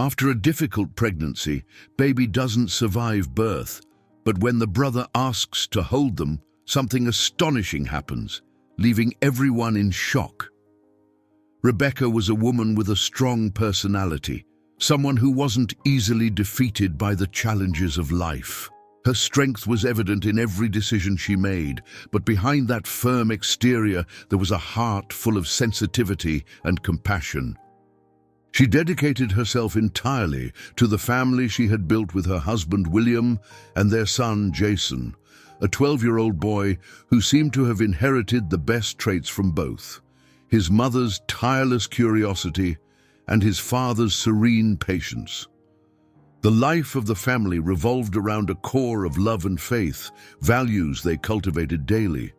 After a difficult pregnancy, baby doesn't survive birth, but when the brother asks to hold them, something astonishing happens, leaving everyone in shock. Rebecca was a woman with a strong personality, someone who wasn't easily defeated by the challenges of life. Her strength was evident in every decision she made, but behind that firm exterior there was a heart full of sensitivity and compassion. She dedicated herself entirely to the family she had built with her husband William and their son Jason, a 12-year-old boy who seemed to have inherited the best traits from both: his mother's tireless curiosity and his father's serene patience. The life of the family revolved around a core of love and faith, values they cultivated daily.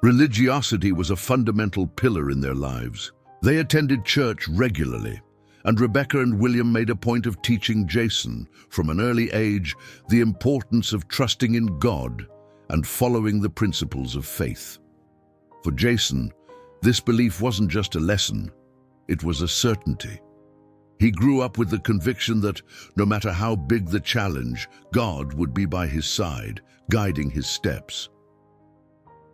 Religiosity was a fundamental pillar in their lives. They attended church regularly, and Rebecca and William made a point of teaching Jason, from an early age, the importance of trusting in God and following the principles of faith. For Jason, this belief wasn't just a lesson, it was a certainty. He grew up with the conviction that, no matter how big the challenge, God would be by his side, guiding his steps.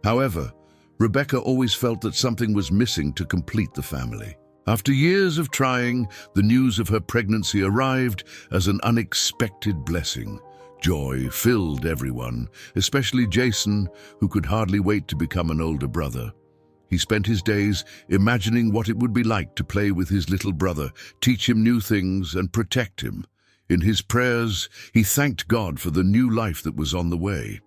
However, Rebecca always felt that something was missing to complete the family. After years of trying, the news of her pregnancy arrived as an unexpected blessing. Joy filled everyone, especially Jason, who could hardly wait to become an older brother. He spent his days imagining what it would be like to play with his little brother, teach him new things, and protect him. In his prayers, he thanked God for the new life that was on the way.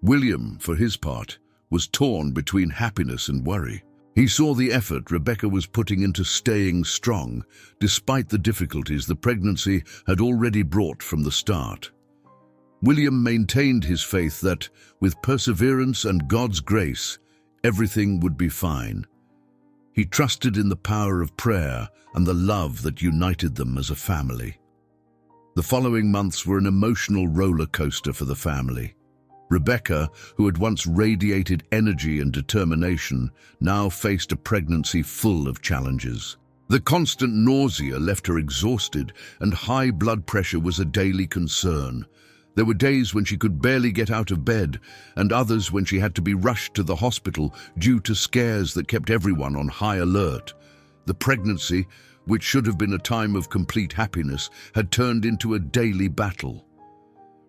William, for his part, was torn between happiness and worry. He saw the effort Rebecca was putting into staying strong, despite the difficulties the pregnancy had already brought from the start. William maintained his faith that, with perseverance and God's grace, everything would be fine. He trusted in the power of prayer and the love that united them as a family. The following months were an emotional roller coaster for the family. Rebecca, who had once radiated energy and determination, now faced a pregnancy full of challenges. The constant nausea left her exhausted, and high blood pressure was a daily concern. There were days when she could barely get out of bed, and others when she had to be rushed to the hospital due to scares that kept everyone on high alert. The pregnancy, which should have been a time of complete happiness, had turned into a daily battle.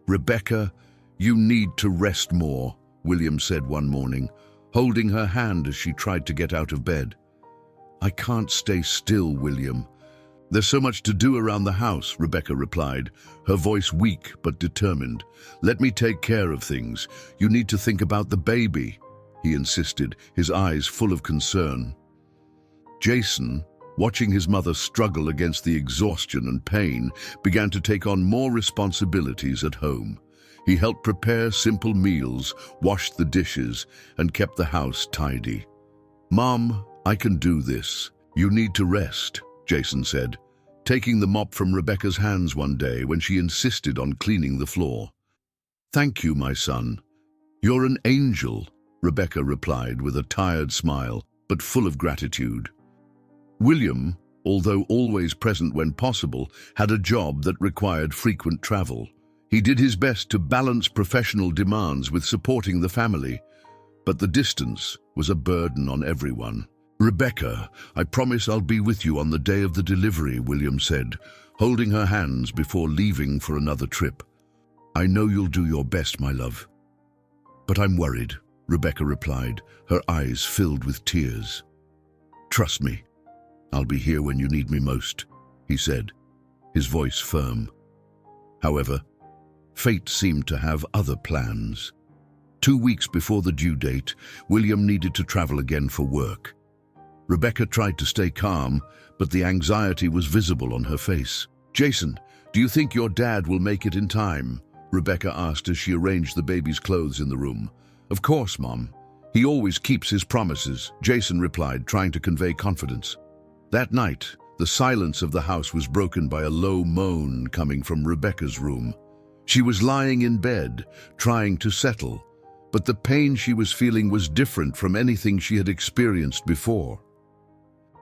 "Rebecca, you need to rest more," William said one morning, holding her hand as she tried to get out of bed. "I can't stay still, William. There's so much to do around the house," Rebecca replied, her voice weak but determined. "Let me take care of things. You need to think about the baby," he insisted, his eyes full of concern. Jason, watching his mother struggle against the exhaustion and pain, began to take on more responsibilities at home. He helped prepare simple meals, washed the dishes, and kept the house tidy. "Mom, I can do this. You need to rest," Jason said, taking the mop from Rebecca's hands one day when she insisted on cleaning the floor. "Thank you, my son. You're an angel," Rebecca replied with a tired smile, but full of gratitude. William, although always present when possible, had a job that required frequent travel. He did his best to balance professional demands with supporting the family, but the distance was a burden on everyone. "Rebecca, I promise I'll be with you on the day of the delivery," William said, holding her hands before leaving for another trip. "I know you'll do your best, my love." "But I'm worried," Rebecca replied, her eyes filled with tears. "Trust me, I'll be here when you need me most," he said, his voice firm. However, fate seemed to have other plans. 2 weeks before the due date, William needed to travel again for work. Rebecca tried to stay calm, but the anxiety was visible on her face. "Jason, do you think your dad will make it in time?" Rebecca asked as she arranged the baby's clothes in the room. "Of course, Mom. He always keeps his promises," Jason replied, trying to convey confidence. That night, the silence of the house was broken by a low moan coming from Rebecca's room. She was lying in bed, trying to settle, but the pain she was feeling was different from anything she had experienced before.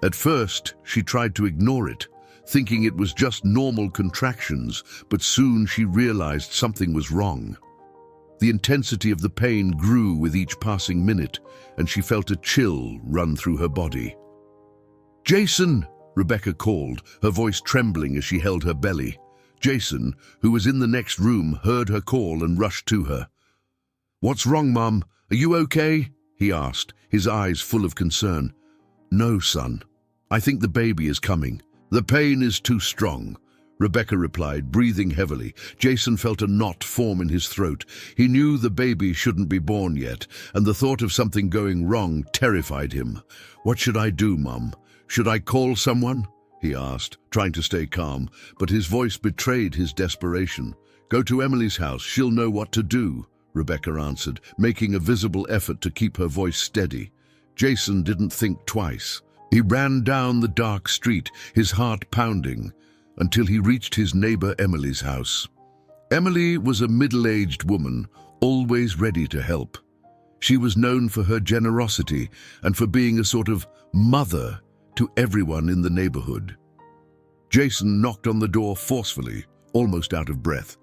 At first, she tried to ignore it, thinking it was just normal contractions, but soon she realized something was wrong. The intensity of the pain grew with each passing minute, and she felt a chill run through her body. "Jason!" Rebecca called, her voice trembling as she held her belly. Jason, who was in the next room, heard her call and rushed to her. "What's wrong, Mum? Are you okay?" he asked, his eyes full of concern. "No, son. I think the baby is coming. The pain is too strong," Rebecca replied, breathing heavily. Jason felt a knot form in his throat. He knew the baby shouldn't be born yet, and the thought of something going wrong terrified him. "What should I do, Mum? Should I call someone?" he asked, trying to stay calm, but his voice betrayed his desperation. "Go to Emily's house. She'll know what to do," Rebecca answered, making a visible effort to keep her voice steady. Jason didn't think twice. He ran down the dark street, his heart pounding, until he reached his neighbor Emily's house. Emily was a middle-aged woman, always ready to help. She was known for her generosity and for being a sort of mother to everyone in the neighborhood. Jason knocked on the door forcefully, almost out of breath.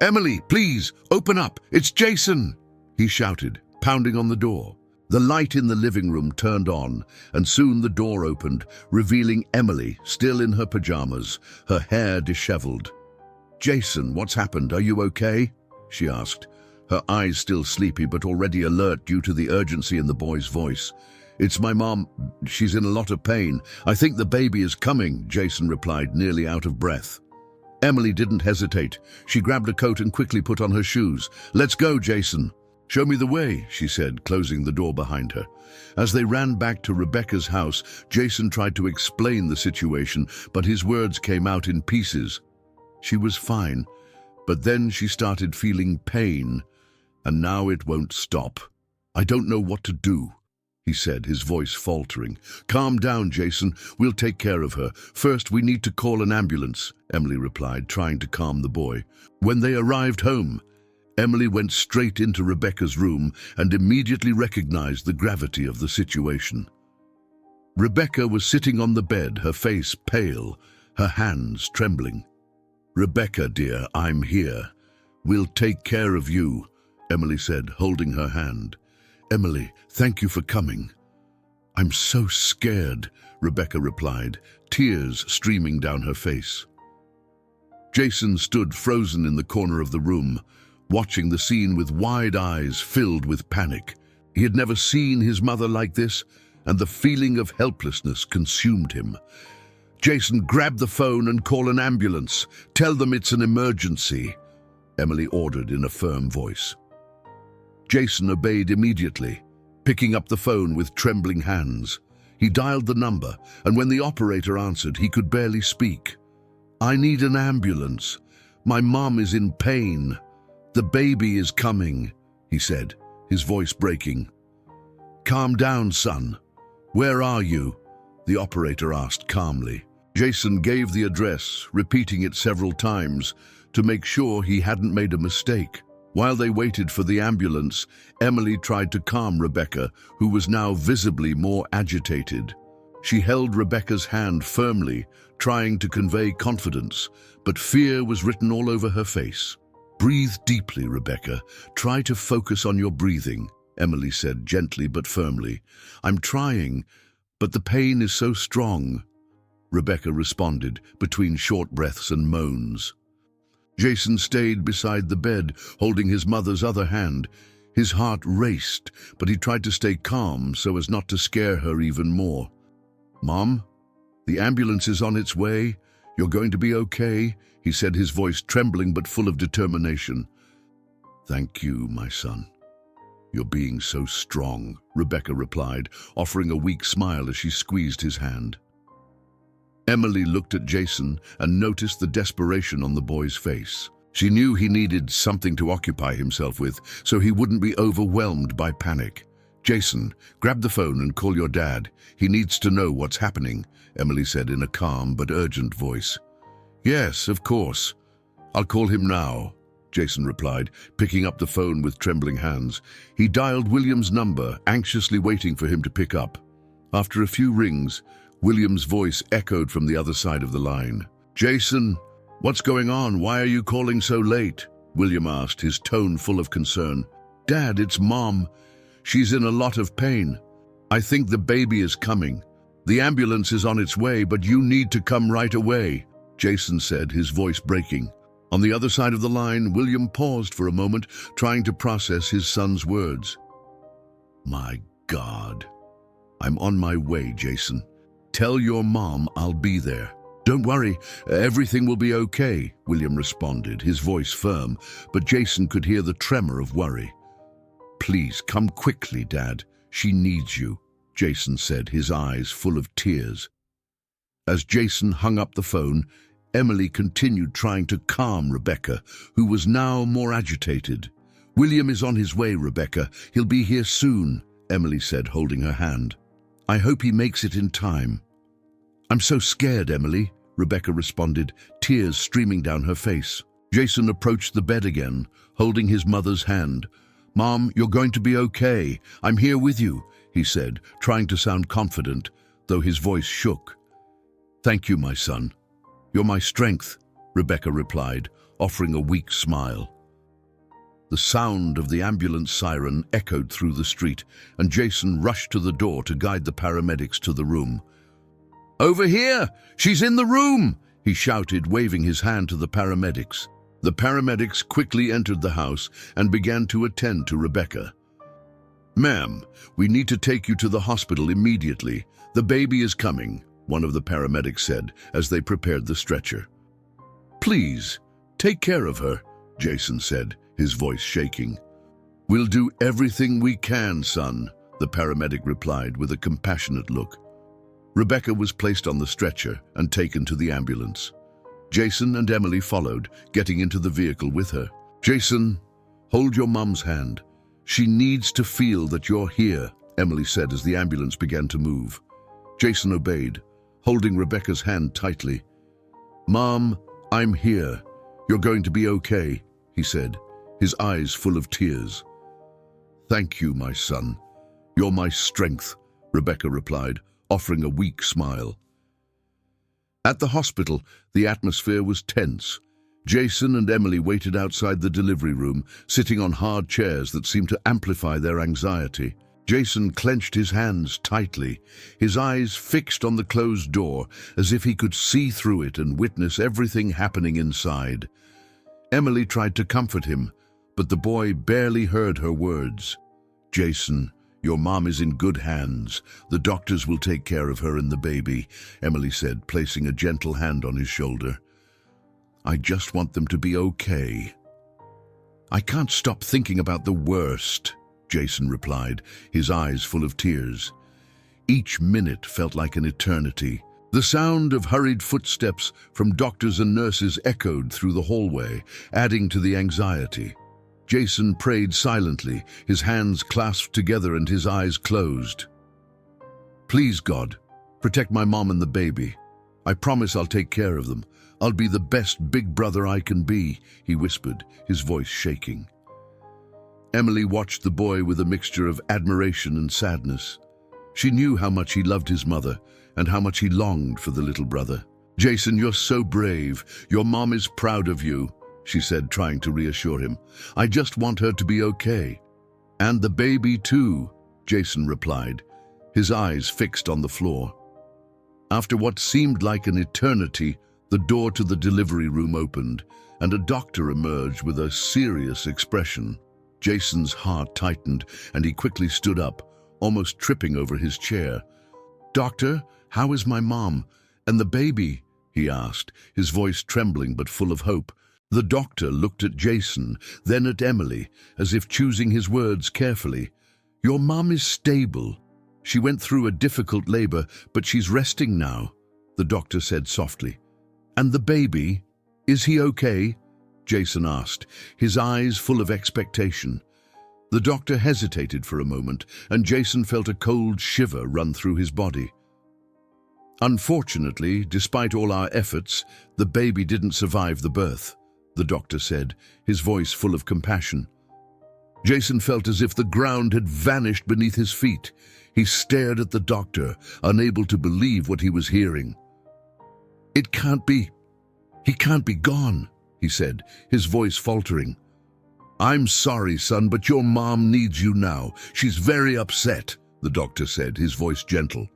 "Emily, please, open up! It's Jason!" he shouted, pounding on the door. The light in the living room turned on, and soon the door opened, revealing Emily, still in her pajamas, her hair disheveled. "Jason, what's happened? Are you okay?" she asked, her eyes still sleepy but already alert due to the urgency in the boy's voice. "It's my mom. She's in a lot of pain. I think the baby is coming," Jason replied, nearly out of breath. Emily didn't hesitate. She grabbed a coat and quickly put on her shoes. "Let's go, Jason." "Show me the way," she said, closing the door behind her. As they ran back to Rebecca's house, Jason tried to explain the situation, but his words came out in pieces. She was fine, but then she started feeling pain, and now it won't stop. "I don't know what to do," he said, his voice faltering. "Calm down, Jason. We'll take care of her. First, we need to call an ambulance," Emily replied, trying to calm the boy. When they arrived home, Emily went straight into Rebecca's room and immediately recognized the gravity of the situation. Rebecca was sitting on the bed, her face pale, her hands trembling. "Rebecca, dear, I'm here. We'll take care of you," Emily said, holding her hand. "Emily, thank you for coming." "I'm so scared," Rebecca replied, tears streaming down her face. Jason stood frozen in the corner of the room, watching the scene with wide eyes filled with panic. He had never seen his mother like this, and the feeling of helplessness consumed him. "Jason, grab the phone and call an ambulance. Tell them it's an emergency," Emily ordered in a firm voice. Jason obeyed immediately, picking up the phone with trembling hands. He dialed the number, and when the operator answered, he could barely speak. "I need an ambulance. My mom is in pain. The baby is coming," he said, his voice breaking. "Calm down, son. Where are you?" the operator asked calmly. Jason gave the address, repeating it several times to make sure he hadn't made a mistake. While they waited for the ambulance, Emily tried to calm Rebecca, who was now visibly more agitated. She held Rebecca's hand firmly, trying to convey confidence, but fear was written all over her face. "Breathe deeply, Rebecca. Try to focus on your breathing," Emily said gently but firmly. "I'm trying, but the pain is so strong," Rebecca responded, between short breaths and moans. Jason stayed beside the bed, holding his mother's other hand. His heart raced, but he tried to stay calm so as not to scare her even more. "Mom, the ambulance is on its way. You're going to be okay," he said, his voice trembling but full of determination. "Thank you, my son. You're being so strong," Rebecca replied, offering a weak smile as she squeezed his hand. Emily looked at Jason and noticed the desperation on the boy's face. She knew he needed something to occupy himself with, so he wouldn't be overwhelmed by panic. "Jason, grab the phone and call your dad. He needs to know what's happening," Emily said in a calm but urgent voice. "Yes, of course. I'll call him now," Jason replied, picking up the phone with trembling hands. He dialed William's number, anxiously waiting for him to pick up. After a few rings, William's voice echoed from the other side of the line. "Jason, what's going on? Why are you calling so late?" William asked, his tone full of concern. "Dad, it's Mom. She's in a lot of pain. I think the baby is coming. The ambulance is on its way, but you need to come right away," Jason said, his voice breaking. On the other side of the line, William paused for a moment, trying to process his son's words. "My God. I'm on my way, Jason. Tell your mom I'll be there." "Don't worry, everything will be okay," William responded, his voice firm, but Jason could hear the tremor of worry. "Please, come quickly, Dad. She needs you," Jason said, his eyes full of tears. As Jason hung up the phone, Emily continued trying to calm Rebecca, who was now more agitated. "William is on his way, Rebecca. He'll be here soon," Emily said, holding her hand. "I hope he makes it in time." "I'm so scared, Emily," Rebecca responded, tears streaming down her face. Jason approached the bed again, holding his mother's hand. "Mom, you're going to be okay. I'm here with you," he said, trying to sound confident, though his voice shook. "Thank you, my son. You're my strength," Rebecca replied, offering a weak smile. The sound of the ambulance siren echoed through the street, and Jason rushed to the door to guide the paramedics to the room. "Over here! She's in the room!" he shouted, waving his hand to the paramedics. The paramedics quickly entered the house and began to attend to Rebecca. "Ma'am, we need to take you to the hospital immediately. The baby is coming," one of the paramedics said as they prepared the stretcher. "Please, take care of her," Jason said, his voice shaking. "We'll do everything we can, son," the paramedic replied with a compassionate look. Rebecca was placed on the stretcher and taken to the ambulance. Jason and Emily followed, getting into the vehicle with her. "Jason, hold your mum's hand. She needs to feel that you're here," Emily said as the ambulance began to move. Jason obeyed, holding Rebecca's hand tightly. "Mom, I'm here. You're going to be okay," he said, his eyes full of tears. "Thank you, my son. You're my strength," Rebecca replied, offering a weak smile. At the hospital, the atmosphere was tense. Jason and Emily waited outside the delivery room, sitting on hard chairs that seemed to amplify their anxiety. Jason clenched his hands tightly, his eyes fixed on the closed door, as if he could see through it and witness everything happening inside. Emily tried to comfort him, but the boy barely heard her words. "Jason, your mom is in good hands. The doctors will take care of her and the baby," Emily said, placing a gentle hand on his shoulder. "I just want them to be okay." "I can't stop thinking about the worst," Jason replied, his eyes full of tears. Each minute felt like an eternity. The sound of hurried footsteps from doctors and nurses echoed through the hallway, adding to the anxiety. Jason prayed silently, his hands clasped together and his eyes closed. "Please, God, protect my mom and the baby. I promise I'll take care of them. I'll be the best big brother I can be," he whispered, his voice shaking. Emily watched the boy with a mixture of admiration and sadness. She knew how much he loved his mother and how much he longed for the little brother. "Jason, you're so brave. Your mom is proud of you," she said, trying to reassure him. "I just want her to be okay." "And the baby too," Jason replied, his eyes fixed on the floor. After what seemed like an eternity, the door to the delivery room opened, and a doctor emerged with a serious expression. Jason's heart tightened, and he quickly stood up, almost tripping over his chair. "Doctor, how is my mom? And the baby?" he asked, his voice trembling but full of hope. The doctor looked at Jason, then at Emily, as if choosing his words carefully. "Your mom is stable. She went through a difficult labor, but she's resting now," the doctor said softly. "And the baby? Is he okay?" Jason asked, his eyes full of expectation. The doctor hesitated for a moment, and Jason felt a cold shiver run through his body. "Unfortunately, despite all our efforts, the baby didn't survive the birth," the doctor said, his voice full of compassion. Jason felt as if the ground had vanished beneath his feet. He stared at the doctor, unable to believe what he was hearing. "It can't be. He can't be gone," he said, his voice faltering. "I'm sorry, son, but your mom needs you now. She's very upset," the doctor said, his voice gentle.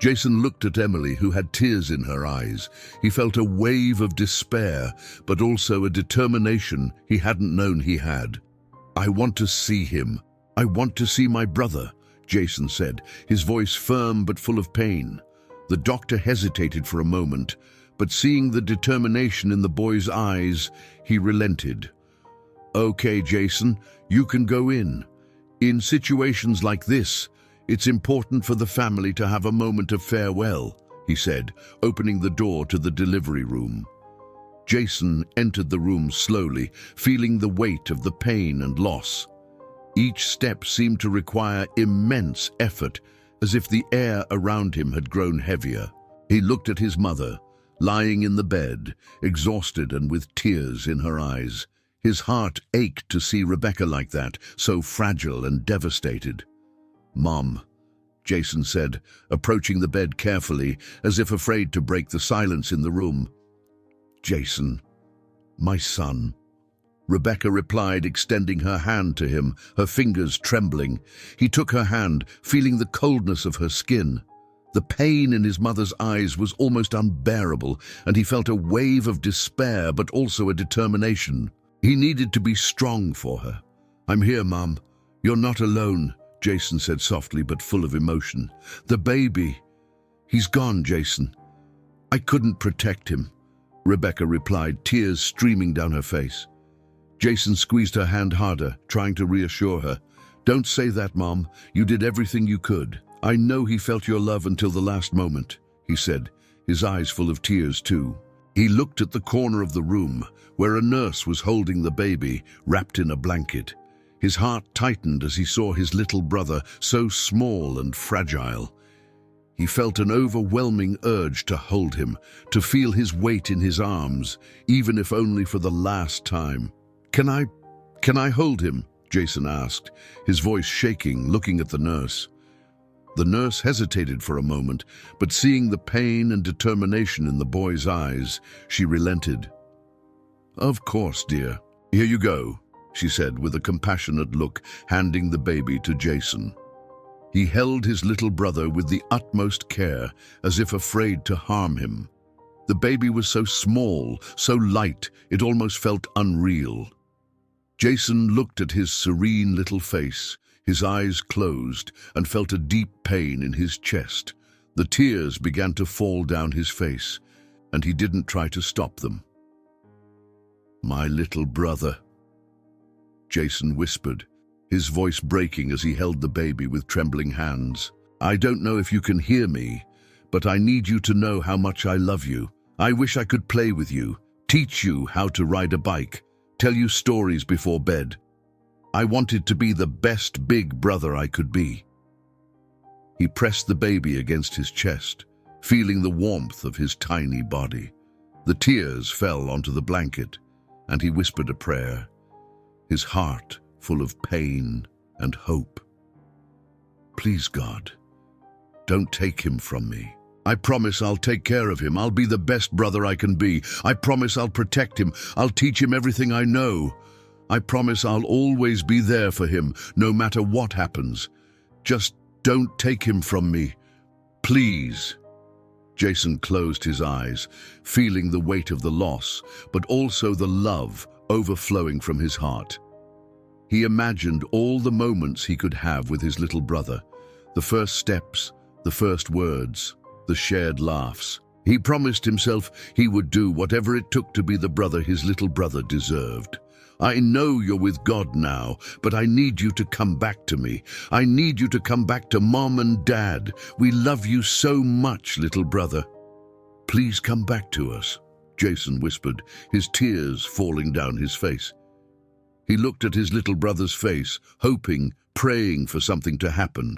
Jason looked at Emily, who had tears in her eyes. He felt a wave of despair, but also a determination he hadn't known he had. "I want to see him. I want to see my brother," Jason said, his voice firm but full of pain. The doctor hesitated for a moment, but seeing the determination in the boy's eyes, he relented. "Okay, Jason, you can go in. In situations like this, it's important for the family to have a moment of farewell," he said, opening the door to the delivery room. Jason entered the room slowly, feeling the weight of the pain and loss. Each step seemed to require immense effort, as if the air around him had grown heavier. He looked at his mother, lying in the bed, exhausted and with tears in her eyes. His heart ached to see Rebecca like that, so fragile and devastated. "Mom," Jason said, approaching the bed carefully, as if afraid to break the silence in the room. "Jason, my son," Rebecca replied, extending her hand to him, her fingers trembling. He took her hand, feeling the coldness of her skin. The pain in his mother's eyes was almost unbearable, and he felt a wave of despair but also a determination. He needed to be strong for her. "I'm here, Mom. You're not alone," Jason said softly but full of emotion. "The baby, he's gone, Jason. I couldn't protect him," Rebecca replied, tears streaming down her face. Jason squeezed her hand harder, trying to reassure her. "Don't say that, Mom. You did everything you could. I know he felt your love until the last moment," he said, his eyes full of tears too. He looked at the corner of the room, where a nurse was holding the baby, wrapped in a blanket. His heart tightened as he saw his little brother, so small and fragile. He felt an overwhelming urge to hold him, to feel his weight in his arms, even if only for the last time. Can I hold him?" Jason asked, his voice shaking, looking at the nurse. The nurse hesitated for a moment, but seeing the pain and determination in the boy's eyes, she relented. "Of course, dear. Here you go," she said with a compassionate look, handing the baby to Jason. He held his little brother with the utmost care, as if afraid to harm him. The baby was so small, so light, it almost felt unreal. Jason looked at his serene little face, his eyes closed, and felt a deep pain in his chest. The tears began to fall down his face, and he didn't try to stop them. "My little brother," Jason whispered, his voice breaking as he held the baby with trembling hands. "I don't know if you can hear me, but I need you to know how much I love you. I wish I could play with you, teach you how to ride a bike, tell you stories before bed. I wanted to be the best big brother I could be." He pressed the baby against his chest, feeling the warmth of his tiny body. The tears fell onto the blanket, and he whispered a prayer, his heart full of pain and hope. "Please, God, don't take him from me. I promise I'll take care of him. I'll be the best brother I can be. I promise I'll protect him. I'll teach him everything I know. I promise I'll always be there for him, no matter what happens. Just don't take him from me. Please." Jason closed his eyes, feeling the weight of the loss, but also the love overflowing from his heart. He imagined all the moments he could have with his little brother, the first steps, the first words, the shared laughs. He promised himself he would do whatever it took to be the brother his little brother deserved. "I know you're with God now, but I need you to come back to me. I need you to come back to Mom and Dad. We love you so much, little brother. Please come back to us," Jason whispered, his tears falling down his face. He looked at his little brother's face, hoping, praying for something to happen.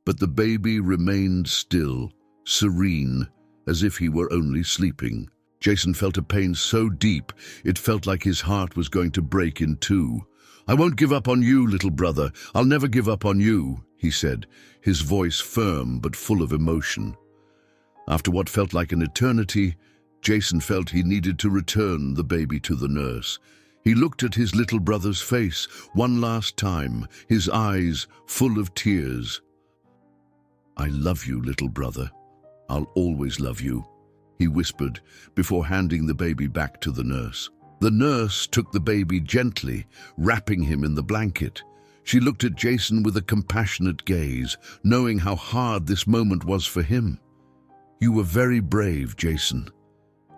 But the baby remained still, serene, as if he were only sleeping. Jason felt a pain so deep, it felt like his heart was going to break in two. "I won't give up on you, little brother. I'll never give up on you," he said, his voice firm but full of emotion. After what felt like an eternity, Jason felt he needed to return the baby to the nurse. He looked at his little brother's face one last time, his eyes full of tears. "I love you, little brother. I'll always love you," he whispered before handing the baby back to the nurse. The nurse took the baby gently, wrapping him in the blanket. She looked at Jason with a compassionate gaze, knowing how hard this moment was for him. "You were very brave, Jason.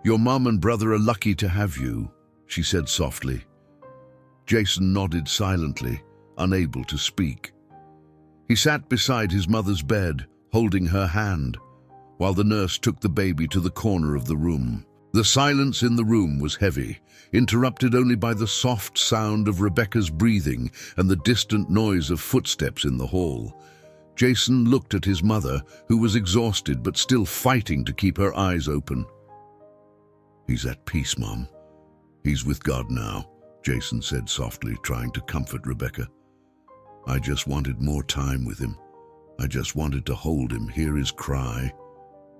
Your mom and brother are lucky to have you," she said softly. Jason nodded silently, unable to speak. He sat beside his mother's bed, holding her hand, while the nurse took the baby to the corner of the room. The silence in the room was heavy, interrupted only by the soft sound of Rebecca's breathing and the distant noise of footsteps in the hall. Jason looked at his mother, who was exhausted but still fighting to keep her eyes open. "He's at peace, Mom. He's with God now," Jason said softly, trying to comfort Rebecca. "I just wanted more time with him. I just wanted to hold him, hear his cry,"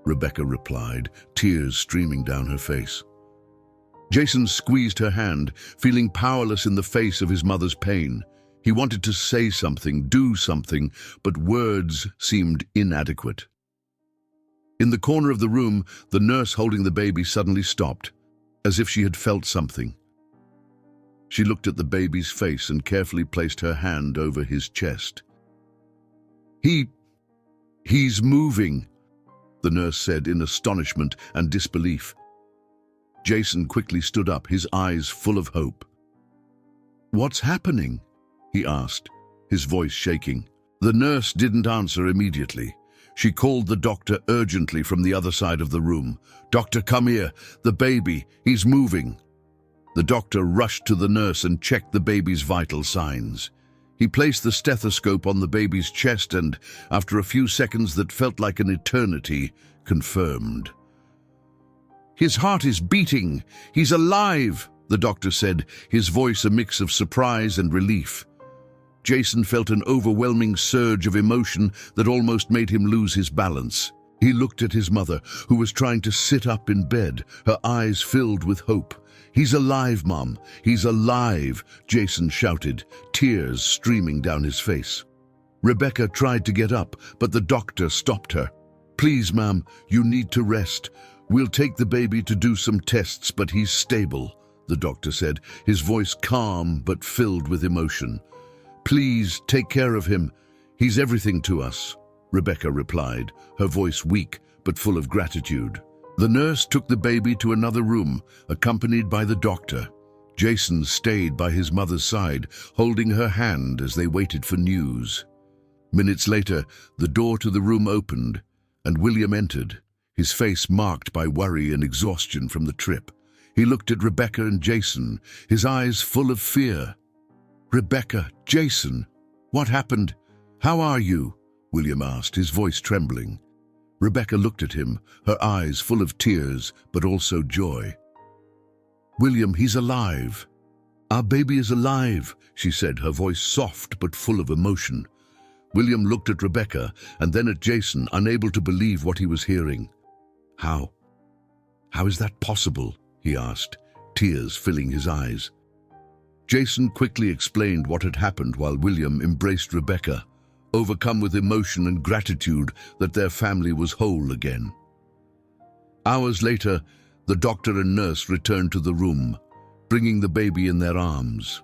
Rebecca replied, tears streaming down her face. Jason squeezed her hand, feeling powerless in the face of his mother's pain. He wanted to say something, do something, but words seemed inadequate. In the corner of the room, the nurse holding the baby suddenly stopped, as if she had felt something. She looked at the baby's face and carefully placed her hand over his chest. He's moving," the nurse said in astonishment and disbelief. Jason quickly stood up, his eyes full of hope. "What's happening?" he asked, his voice shaking. The nurse didn't answer immediately. She called the doctor urgently from the other side of the room. "Doctor, come here. The baby, he's moving." The doctor rushed to the nurse and checked the baby's vital signs. He placed the stethoscope on the baby's chest and, after a few seconds that felt like an eternity, confirmed. "His heart is beating. He's alive," the doctor said, his voice a mix of surprise and relief. Jason felt an overwhelming surge of emotion that almost made him lose his balance. He looked at his mother, who was trying to sit up in bed, her eyes filled with hope. "He's alive, Mom. He's alive," Jason shouted, tears streaming down his face. Rebecca tried to get up, but the doctor stopped her. "Please, Ma'am, you need to rest. We'll take the baby to do some tests, but he's stable," the doctor said, his voice calm but filled with emotion. "Please take care of him. He's everything to us," Rebecca replied, her voice weak but full of gratitude. The nurse took the baby to another room, accompanied by the doctor. Jason stayed by his mother's side, holding her hand as they waited for news. Minutes later, the door to the room opened, and William entered, his face marked by worry and exhaustion from the trip. He looked at Rebecca and Jason, his eyes full of fear. "Rebecca, Jason, what happened? How are you?" William asked, his voice trembling. Rebecca looked at him, her eyes full of tears, but also joy. "William, he's alive. Our baby is alive," she said, her voice soft but full of emotion. William looked at Rebecca and then at Jason, unable to believe what he was hearing. How is that possible?" he asked, tears filling his eyes. Jason quickly explained what had happened while William embraced Rebecca, overcome with emotion and gratitude that their family was whole again. Hours later, the doctor and nurse returned to the room, bringing the baby in their arms.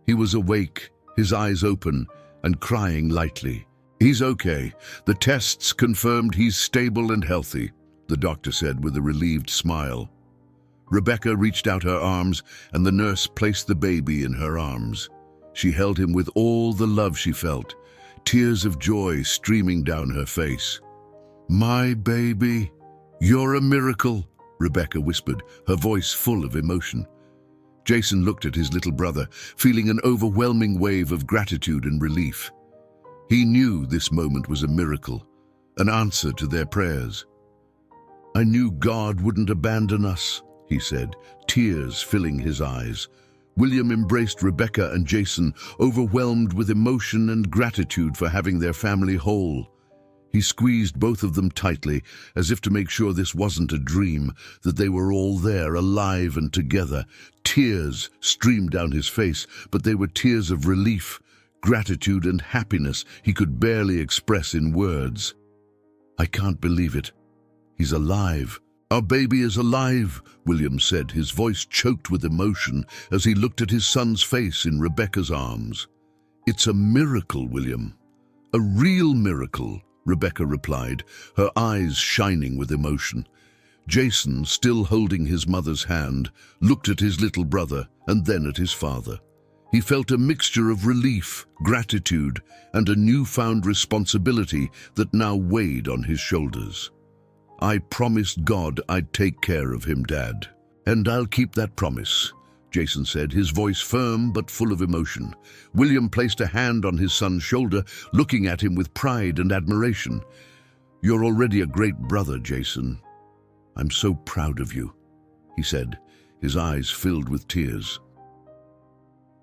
He was awake, his eyes open, and crying lightly. "He's okay. The tests confirmed he's stable and healthy," the doctor said with a relieved smile. Rebecca reached out her arms, and the nurse placed the baby in her arms. She held him with all the love she felt, tears of joy streaming down her face. "My baby, you're a miracle," Rebecca whispered, her voice full of emotion. Jason looked at his little brother, feeling an overwhelming wave of gratitude and relief. He knew this moment was a miracle, an answer to their prayers. "I knew God wouldn't abandon us," he said, tears filling his eyes. William embraced Rebecca and Jason, overwhelmed with emotion and gratitude for having their family whole. He squeezed both of them tightly, as if to make sure this wasn't a dream, that they were all there, alive and together. Tears streamed down his face, but they were tears of relief, gratitude and happiness he could barely express in words. "I can't believe it. He's alive. Our baby is alive," William said, his voice choked with emotion as he looked at his son's face in Rebecca's arms. "It's a miracle, William. A real miracle," Rebecca replied, her eyes shining with emotion. Jason, still holding his mother's hand, looked at his little brother and then at his father. He felt a mixture of relief, gratitude, and a newfound responsibility that now weighed on his shoulders. "I promised God I'd take care of him, Dad. And I'll keep that promise," Jason said, his voice firm but full of emotion. William placed a hand on his son's shoulder, looking at him with pride and admiration. "You're already a great brother, Jason. I'm so proud of you," he said, his eyes filled with tears.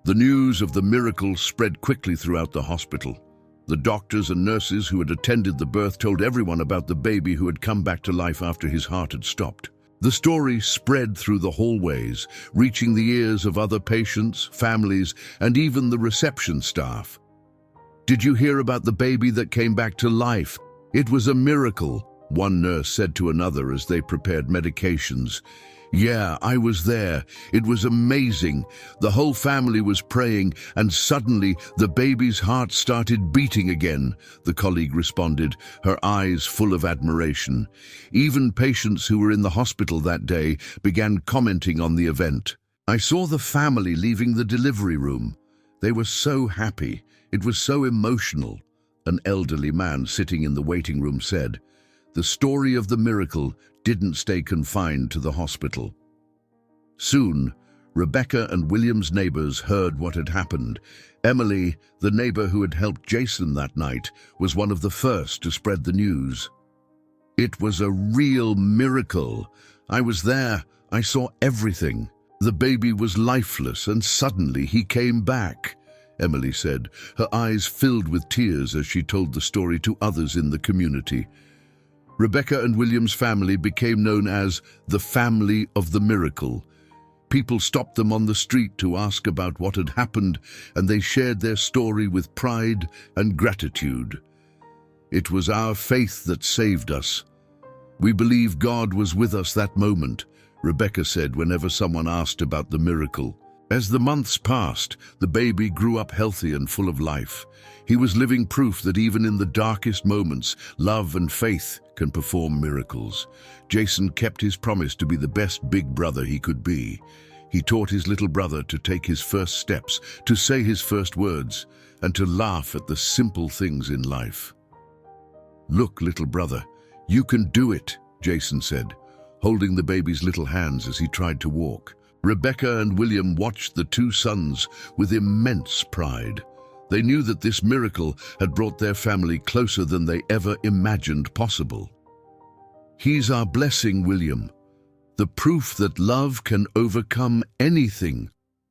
The news of the miracle spread quickly throughout the hospital. The doctors and nurses who had attended the birth told everyone about the baby who had come back to life after his heart had stopped. The story spread through the hallways, reaching the ears of other patients, families, and even the reception staff. "Did you hear about the baby that came back to life? It was a miracle," one nurse said to another as they prepared medications. "Yeah, I was there. It was amazing. The whole family was praying, and suddenly the baby's heart started beating again," the colleague responded, her eyes full of admiration. Even patients who were in the hospital that day began commenting on the event. "I saw the family leaving the delivery room. They were so happy. It was so emotional," an elderly man sitting in the waiting room said. The story of the miracle didn't stay confined to the hospital. Soon, Rebecca and William's neighbors heard what had happened. Emily, the neighbor who had helped Jason that night, was one of the first to spread the news. "It was a real miracle. I was there. I saw everything. The baby was lifeless and suddenly he came back," Emily said, her eyes filled with tears as she told the story to others in the community. Rebecca and William's family became known as the family of the miracle. People stopped them on the street to ask about what had happened, and they shared their story with pride and gratitude. "It was our faith that saved us. We believe God was with us that moment," Rebecca said whenever someone asked about the miracle. As the months passed, the baby grew up healthy and full of life. He was living proof that even in the darkest moments, love and faith can perform miracles. Jason kept his promise to be the best big brother he could be. He taught his little brother to take his first steps, to say his first words, and to laugh at the simple things in life. "Look, little brother, you can do it," Jason said, holding the baby's little hands as he tried to walk. Rebecca and William watched the two sons with immense pride. They knew that this miracle had brought their family closer than they ever imagined possible. "He's our blessing, William. The proof that love can overcome anything,"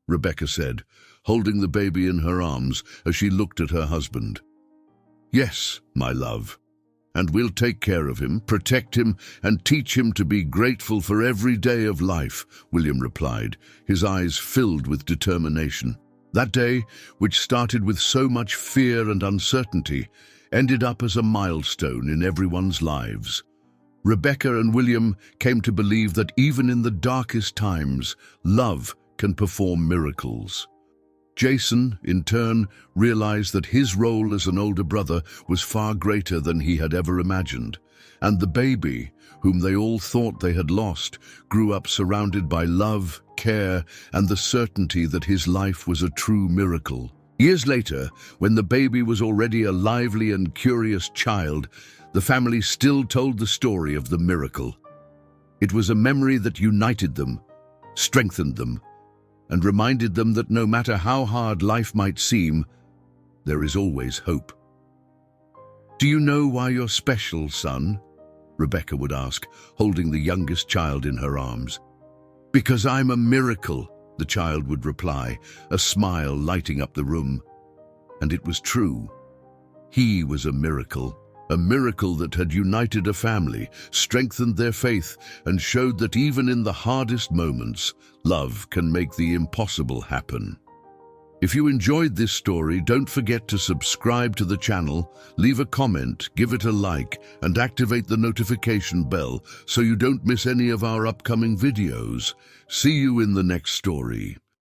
Rebecca said, holding the baby in her arms as she looked at her husband. "Yes, my love. And we'll take care of him, protect him, and teach him to be grateful for every day of life," William replied, his eyes filled with determination. That day, which started with so much fear and uncertainty, ended up as a milestone in everyone's lives. Rebecca and William came to believe that even in the darkest times, love can perform miracles. Jason, in turn, realized that his role as an older brother was far greater than he had ever imagined, and the baby, whom they all thought they had lost, grew up surrounded by love, care, and the certainty that his life was a true miracle. Years later, when the baby was already a lively and curious child, the family still told the story of the miracle. It was a memory that united them, strengthened them, and reminded them that no matter how hard life might seem, there is always hope. "Do you know why you're special, son?" Rebecca would ask, holding the youngest child in her arms. "Because I'm a miracle," the child would reply, a smile lighting up the room. And it was true. He was a miracle that had united a family, strengthened their faith, and showed that even in the hardest moments, love can make the impossible happen. If you enjoyed this story, don't forget to subscribe to the channel, leave a comment, give it a like, and activate the notification bell so you don't miss any of our upcoming videos. See you in the next story.